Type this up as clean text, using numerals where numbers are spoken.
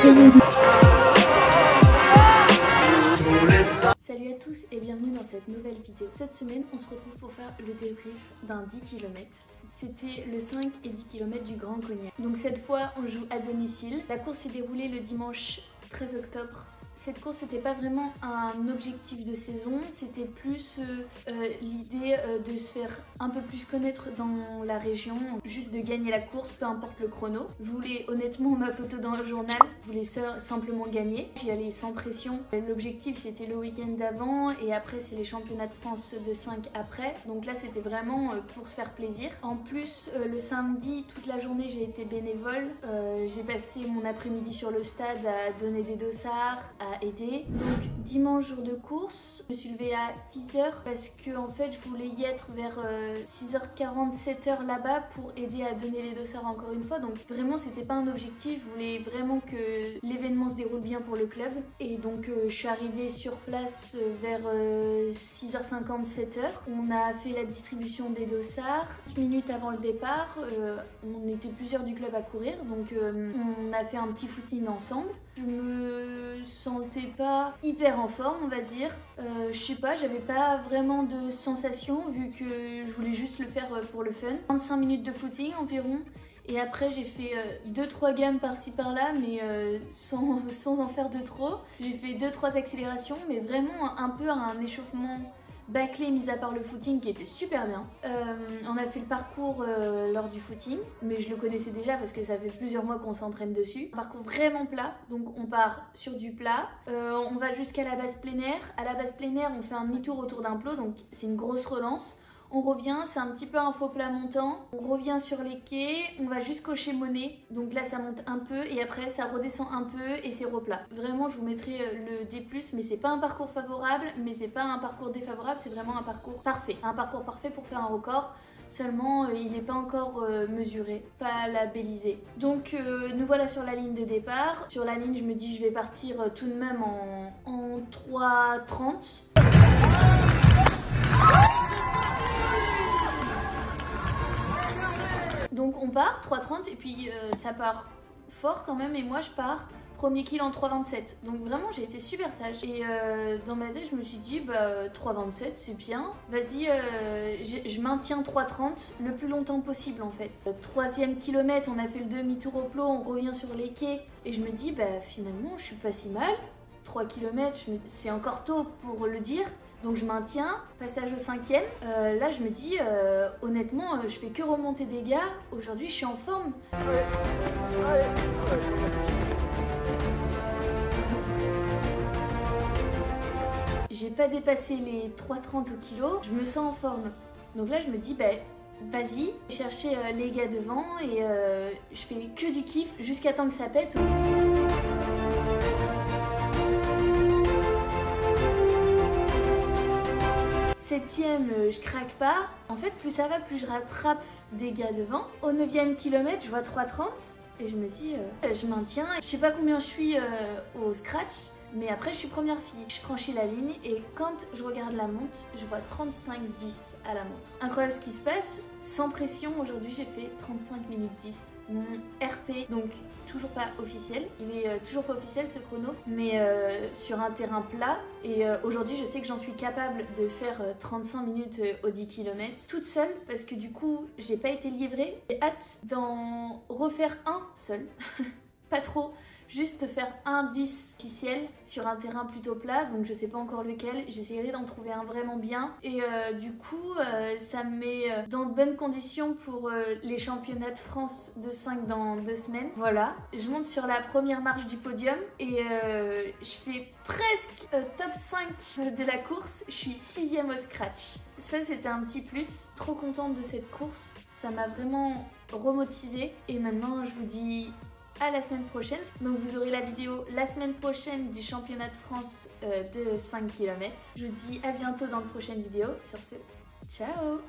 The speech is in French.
Salut à tous et bienvenue dans cette nouvelle vidéo. Cette semaine, on se retrouve pour faire le débrief d'un 10 km. C'était le 5 et 10 km du Grand Cognac. Donc cette fois, on joue à domicile. La course s'est déroulée le dimanche 13 octobre. Cette course n'était pas vraiment un objectif de saison, c'était plus l'idée de se faire un peu plus connaître dans la région, juste de gagner la course, peu importe le chrono. Je voulais honnêtement ma photo dans le journal, je voulais simplement gagner. J'y allais sans pression. L'objectif c'était le week-end d'avant et après c'est les championnats de France de 5 après. Donc là c'était vraiment pour se faire plaisir. En plus le samedi, toute la journée j'ai été bénévole. J'ai passé mon après-midi sur le stade à donner des dossards, à aider. Donc dimanche jour de course, je me suis levée à 6h parce que en fait je voulais y être vers 6h40, 7h là-bas pour aider à donner les dossards encore une fois. Donc vraiment c'était pas un objectif, je voulais vraiment que l'événement se déroule bien pour le club. Et donc je suis arrivée sur place vers 6h50, 7h. On a fait la distribution des dossards. 10 minutes avant le départ, on était plusieurs du club à courir, donc on a fait un petit footing ensemble. Je me sentais pas hyper en forme, on va dire. Je sais pas, j'avais pas vraiment de sensation vu que je voulais juste le faire pour le fun. 25 minutes de footing environ. Et après j'ai fait 2-3 gammes par-ci par-là, mais sans en faire de trop. J'ai fait 2-3 accélérations, mais vraiment un peu un échauffement bâclé, mis à part le footing qui était super bien. On a fait le parcours lors du footing, mais je le connaissais déjà parce que ça fait plusieurs mois qu'on s'entraîne dessus. Un parcours vraiment plat, donc on part sur du plat. On va jusqu'à la base plein air. À la base plein air, on fait un demi-tour autour d'un plot, donc c'est une grosse relance. On revient, c'est un petit peu un faux plat montant. On revient sur les quais, on va jusqu'au chez Monet. Donc là, ça monte un peu et après, ça redescend un peu et c'est replat. Vraiment, je vous mettrai le D+, mais c'est pas un parcours favorable, mais c'est pas un parcours défavorable, c'est vraiment un parcours parfait. Un parcours parfait pour faire un record. Seulement, il n'est pas encore mesuré, pas labellisé. Donc, nous voilà sur la ligne de départ. Sur la ligne, je me dis, je vais partir tout de même en 3:30. Donc on part 3:30 et puis ça part fort quand même et moi je pars premier kill en 3:27. Donc vraiment j'ai été super sage et dans ma tête je me suis dit bah 3:27 c'est bien. Vas-y je maintiens 3:30 le plus longtemps possible en fait. 3e kilomètre on a fait le demi-tour au plot, on revient sur les quais et je me dis bah finalement je suis pas si mal. 3 km c'est encore tôt pour le dire. Donc je maintiens, passage au 5e, là je me dis honnêtement je fais que remonter des gars, aujourd'hui je suis en forme. J'ai pas dépassé les 3:30 au kilo, je me sens en forme. Donc là je me dis bah vas-y, chercher les gars devant et je fais que du kiff jusqu'à temps que ça pète. 7e, je craque pas. En fait, plus ça va, plus je rattrape des gars devant. Au 9e kilomètre, je vois 3:30 et je me dis, je maintiens. Je sais pas combien je suis au scratch, mais après, je suis première fille. Je franchis la ligne et quand je regarde la montre, je vois 35:10 à la montre. Incroyable ce qui se passe. Sans pression, aujourd'hui, j'ai fait 35 minutes 10. Mon RP, donc toujours pas officiel, il est toujours pas officiel ce chrono, mais sur un terrain plat et aujourd'hui je sais que j'en suis capable de faire 35 minutes au 10 km toute seule parce que du coup j'ai pas été livrée. J'ai hâte d'en refaire un seul, pas trop, juste faire un 10 officiel sur un terrain plutôt plat, donc je sais pas encore lequel, j'essaierai d'en trouver un vraiment bien et du coup ça me met dans de bonnes conditions pour les championnats de France de 5 dans 2 semaines. Voilà, je monte sur la première marche du podium et je fais presque top 5 de la course, je suis 6e au scratch. Ça c'était un petit plus, trop contente de cette course, ça m'a vraiment remotivée et maintenant je vous dis à la semaine prochaine. Donc vous aurez la vidéo la semaine prochaine du championnat de France de 5 km. Je vous dis à bientôt dans la prochaine vidéo. Sur ce, ciao!